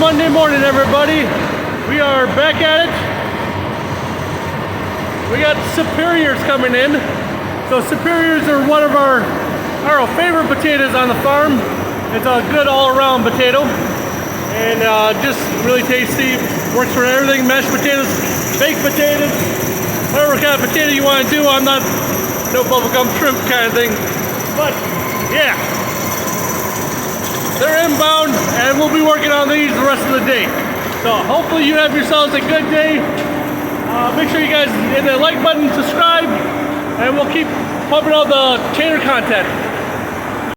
Monday morning, everybody. We are back at it. We got superiors coming in. So superiors are one of our favorite potatoes on the farm. It's a good all-around potato, and just really tasty. Works for everything: mashed potatoes, baked potatoes, whatever kind of potato you want to do. I'm not no bubblegum shrimp kind of thing, but yeah. They're inbound, and we'll be working on these the rest of the day. So hopefully you have yourselves a good day. Make sure you guys hit the like button, subscribe, and we'll keep pumping out the Tater content.